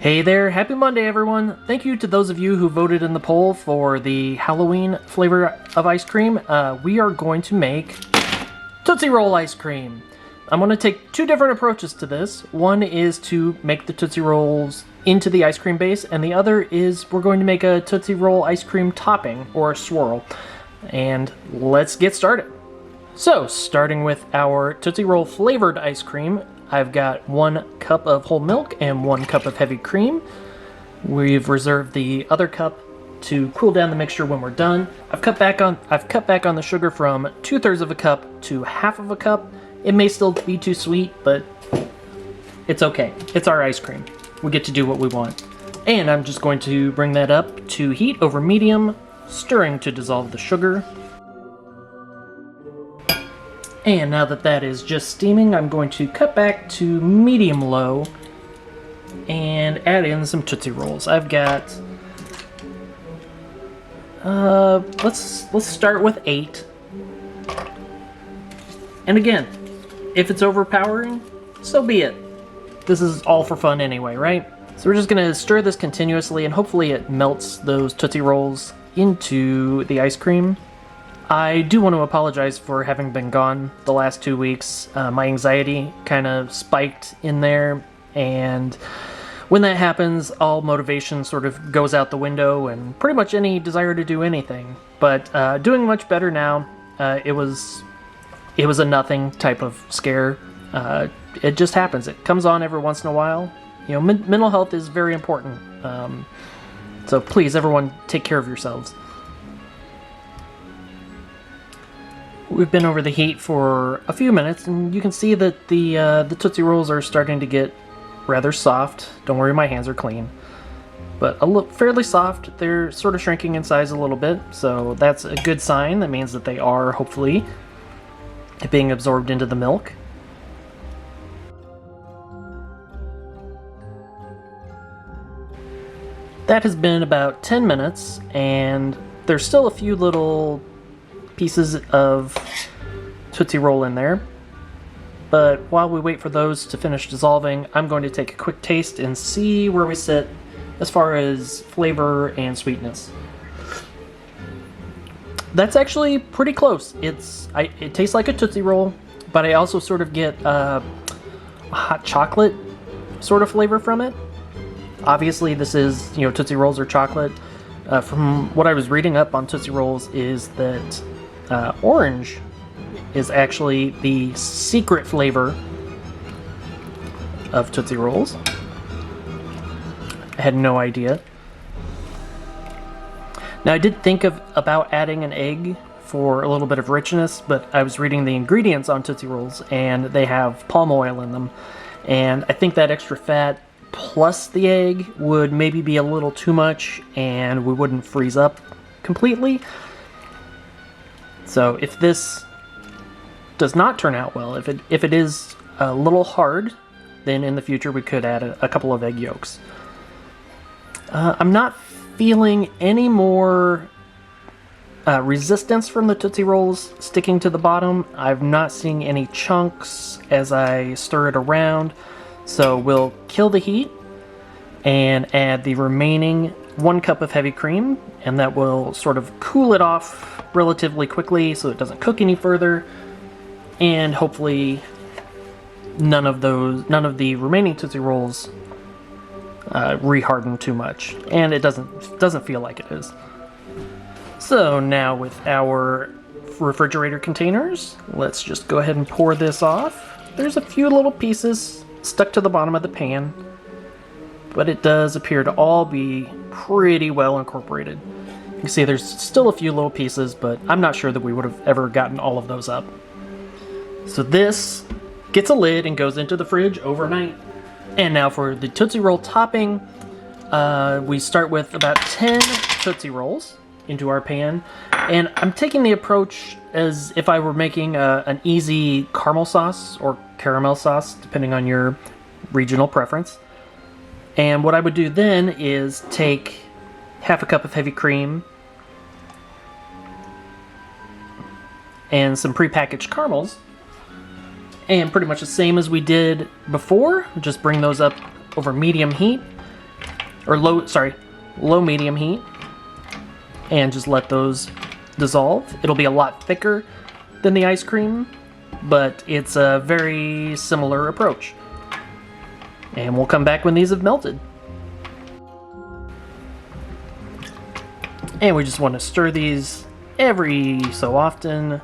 Hey there, happy Monday everyone! Thank you to those of you who voted in the poll for the Halloween flavor of ice cream. We are going to make Tootsie Roll ice cream. I'm going to take two different approaches to this. One is to make the Tootsie Rolls into the ice cream base, and the other is we're going to make a Tootsie Roll ice cream topping, or a swirl. And let's get started. So, starting with our Tootsie Roll flavored ice cream, I've got 1 cup of whole milk and 1 cup of heavy cream. We've reserved the other cup to cool down the mixture when we're done. I've cut back on the sugar from 2/3 of a cup to 1/2 of a cup. It may still be too sweet, but it's okay. It's our ice cream. We get to do what we want. And I'm just going to bring that up to heat over medium, stirring to dissolve the sugar. And now that that is just steaming, I'm going to cut back to medium-low and add in some Tootsie Rolls. I've got, let's start with 8. And again, if it's overpowering, so be it. This is all for fun anyway, right? So we're just gonna stir this continuously, and hopefully it melts those Tootsie Rolls into the ice cream. I do want to apologize for having been gone the last 2 weeks. My anxiety kind of spiked in there, and when that happens, all motivation sort of goes out the window and pretty much any desire to do anything. But doing much better now. It was a nothing type of scare. It just happens. It comes on every once in a while. You know, mental health is very important. So please, everyone, take care of yourselves. We've been over the heat for a few minutes, and you can see that the Tootsie Rolls are starting to get rather soft. Don't worry, my hands are clean. But fairly soft. They're sort of shrinking in size a little bit, so that's a good sign. That means that they are, hopefully, being absorbed into the milk. That has been about 10 minutes, and there's still a few little pieces of Tootsie Roll in there. But while we wait for those to finish dissolving, I'm going to take a quick taste and see where we sit as far as flavor and sweetness. That's actually pretty close. It tastes like a Tootsie Roll, but I also sort of get a hot chocolate sort of flavor from it. Obviously, this is, Tootsie Rolls are chocolate. From what I was reading up on Tootsie Rolls is that orange is actually the secret flavor of Tootsie Rolls. I had no idea. Now, I did think about adding an egg for a little bit of richness, but I was reading the ingredients on Tootsie Rolls, and they have palm oil in them. And I think that extra fat plus the egg would maybe be a little too much, and we wouldn't freeze up completely. So if this does not turn out well, if it is a little hard, then in the future we could add a couple of egg yolks. I'm not feeling any more resistance from the Tootsie Rolls sticking to the bottom. I'm not seeing any chunks as I stir it around. So we'll kill the heat and add the remaining 1 cup of heavy cream, and that will sort of cool it off relatively quickly so it doesn't cook any further, and hopefully none of the remaining Tootsie Rolls reharden too much, and it doesn't feel like it is. So now with our refrigerator containers, let's just go ahead and pour this off. There's a few little pieces stuck to the bottom of the pan, but it does appear to all be pretty well incorporated. You can see there's still a few little pieces, but I'm not sure that we would have ever gotten all of those up. So this gets a lid and goes into the fridge overnight. And now for the Tootsie Roll topping, we start with about 10 Tootsie Rolls into our pan. And I'm taking the approach as if I were making an easy caramel sauce or caramel sauce, depending on your regional preference. And what I would do then is take 1/2 cup of heavy cream and some prepackaged caramels, and pretty much the same as we did before, just bring those up over medium heat or low medium heat, and just let those dissolve. It'll be a lot thicker than the ice cream, but it's a very similar approach. And we'll come back when these have melted. And we just want to stir these every so often,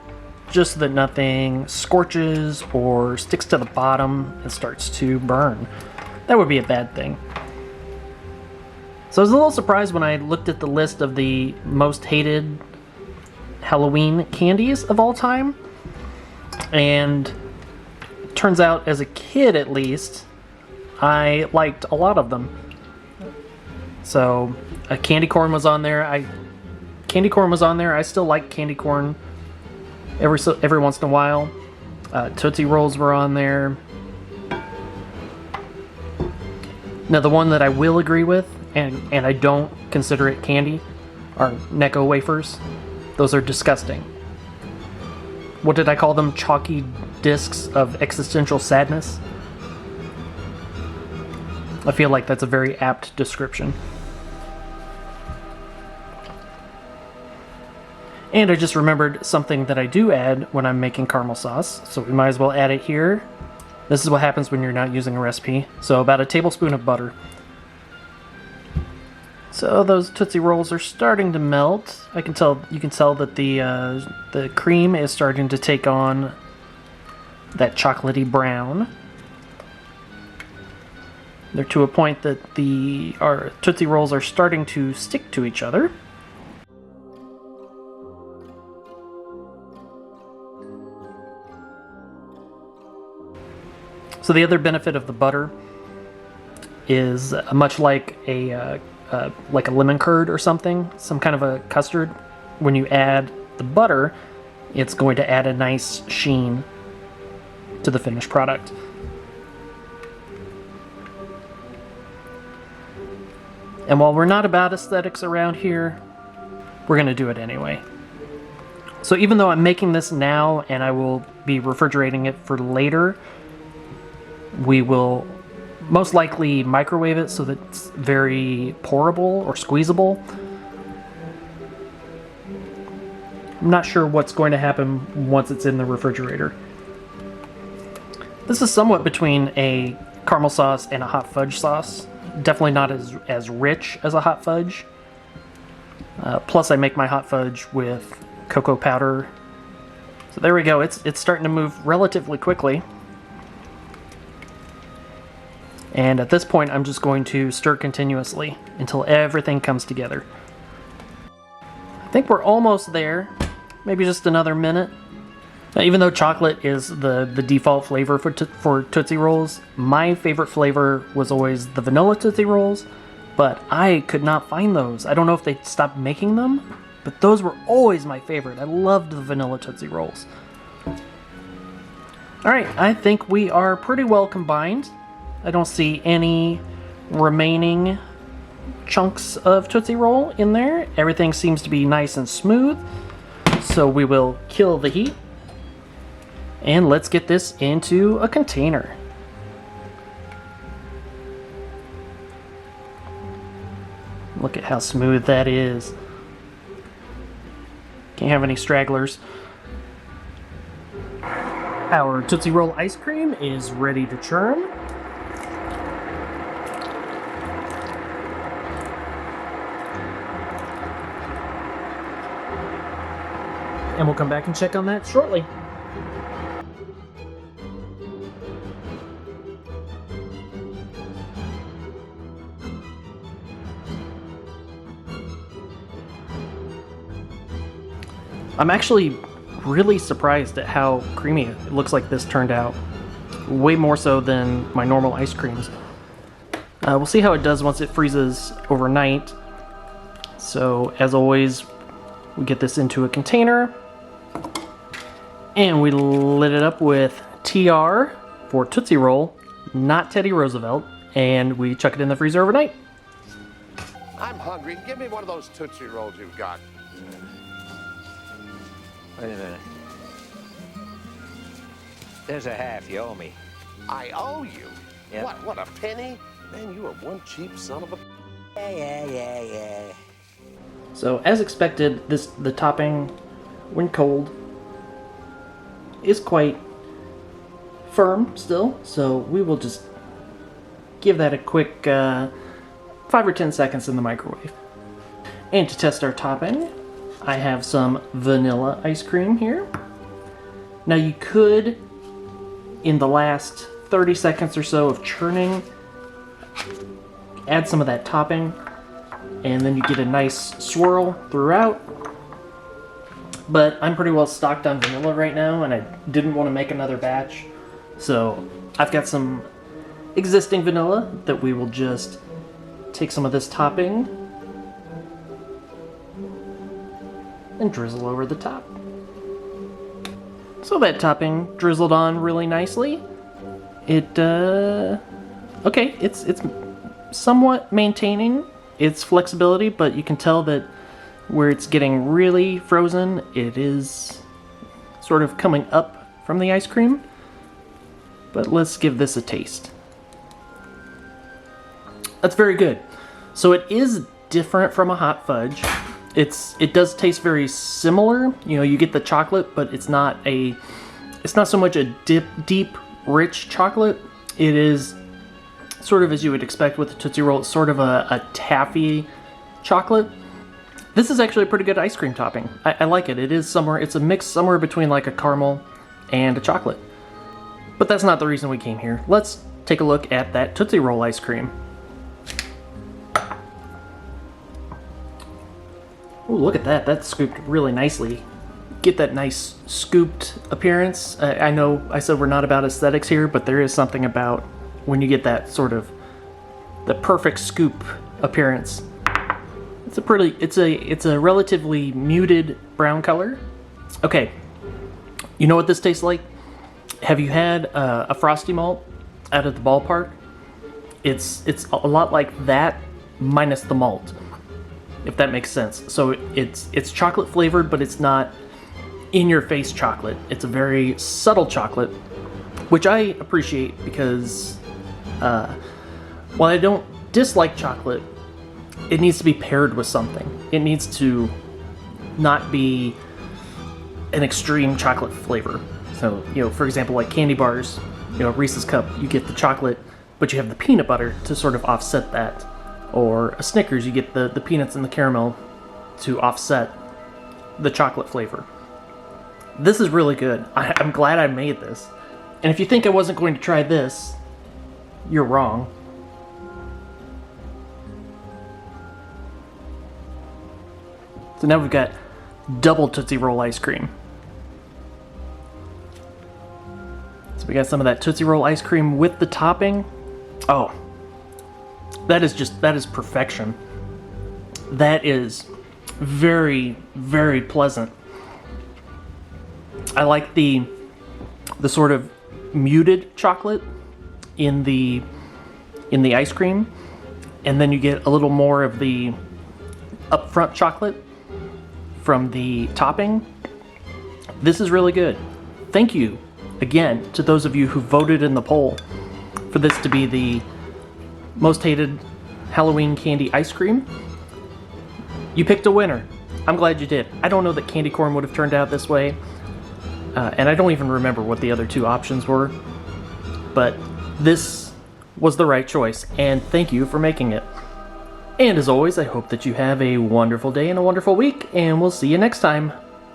just so that nothing scorches or sticks to the bottom and starts to burn. That would be a bad thing. So I was a little surprised when I looked at the list of the most hated Halloween candies of all time. And it turns out, as a kid at least, I liked a lot of them. So candy corn was on there. Candy corn was on there. I still like candy corn every once in a while. Tootsie Rolls were on there. Now the one that I will agree with, and I don't consider it candy, are Necco wafers. Those are disgusting. What did I call them? Chalky discs of existential sadness? I feel like that's a very apt description. And I just remembered something that I do add when I'm making caramel sauce, so we might as well add it here. This is what happens when you're not using a recipe. So about a tablespoon of butter. So those Tootsie Rolls are starting to melt. You can tell that the cream is starting to take on that chocolatey brown. They're to a point that our Tootsie Rolls are starting to stick to each other. So the other benefit of the butter is much like a lemon curd or something, some kind of a custard. When you add the butter, it's going to add a nice sheen to the finished product. And while we're not about aesthetics around here, we're going to do it anyway. So even though I'm making this now and I will be refrigerating it for later, we will most likely microwave it so that it's very pourable or squeezable. I'm not sure what's going to happen once it's in the refrigerator. This is somewhat between a caramel sauce and a hot fudge sauce. Definitely not as rich as a hot fudge. Plus I make my hot fudge with cocoa powder. So there we go, it's starting to move relatively quickly. And at this point, I'm just going to stir continuously until everything comes together. I think we're almost there. Maybe just another minute. Now, even though chocolate is the default flavor for Tootsie Rolls, my favorite flavor was always the vanilla Tootsie Rolls, but I could not find those. I don't know if they stopped making them, but those were always my favorite. I loved the vanilla Tootsie Rolls. Alright, I think we are pretty well combined. I don't see any remaining chunks of Tootsie Roll in there. Everything seems to be nice and smooth. So we will kill the heat. And let's get this into a container. Look at how smooth that is. Can't have any stragglers. Our Tootsie Roll ice cream is ready to churn. And we'll come back and check on that shortly. I'm actually really surprised at how creamy it looks like this turned out. Way more so than my normal ice creams. We'll see how it does once it freezes overnight. So, as always, we get this into a container. And we lit it up with TR for Tootsie Roll, not Teddy Roosevelt, and we chuck it in the freezer overnight. I'm hungry. Give me one of those Tootsie Rolls you've got. Wait a minute. There's a half you owe me. I owe you? Yep. What a penny? Man, you are one cheap son of a... Yeah. So, as expected, the topping, when cold, is quite firm still. So we will just give that a quick 5 or 10 seconds in the microwave. And to test our topping, I have some vanilla ice cream here. Now you could, in the last 30 seconds or so of churning, add some of that topping, and then you get a nice swirl throughout. But I'm pretty well stocked on vanilla right now, and I didn't want to make another batch. So I've got some existing vanilla that we will just take some of this topping and drizzle over the top. So that topping drizzled on really nicely. Okay, it's somewhat maintaining its flexibility, but you can tell that where it's getting really frozen, it is sort of coming up from the ice cream. But let's give this a taste. That's very good. So it is different from a hot fudge. It does taste very similar. You know, you get the chocolate, but it's not so much a deep, rich chocolate. It is sort of as you would expect with a Tootsie Roll. It's sort of a taffy chocolate. This is actually a pretty good ice cream topping. I like it. It's a mix somewhere between like a caramel and a chocolate. But that's not the reason we came here. Let's take a look at that Tootsie Roll ice cream. Ooh, look at that. That's scooped really nicely. Get that nice scooped appearance. I know I said we're not about aesthetics here, but there is something about when you get that sort of the perfect scoop appearance. It's a relatively muted brown color. Okay, you know what this tastes like? Have you had a Frosty Malt out at the ballpark? It's a lot like that minus the malt, if that makes sense. So it's chocolate flavored, but it's not in your face chocolate. It's a very subtle chocolate, which I appreciate because while I don't dislike chocolate, it needs to be paired with something. It needs to not be an extreme chocolate flavor. So, you know, for example, like candy bars, you know, Reese's Cup, you get the chocolate, but you have the peanut butter to sort of offset that. Or a Snickers, you get the peanuts and the caramel to offset the chocolate flavor. This is really good. I'm glad I made this. And if you think I wasn't going to try this, you're wrong. So now we've got double Tootsie Roll ice cream. So we got some of that Tootsie Roll ice cream with the topping. Oh, that is perfection. That is very, very pleasant. I like the sort of muted chocolate in the ice cream, and then you get a little more of the upfront chocolate from the topping. This is really good. Thank you again to those of you who voted in the poll for this to be the most hated Halloween candy ice cream. You picked a winner. I'm glad you did. I don't know that candy corn would have turned out this way, and I don't even remember what the other two options were, but this was the right choice, and thank you for making it. And as always, I hope that you have a wonderful day and a wonderful week, and we'll see you next time.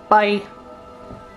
Bye!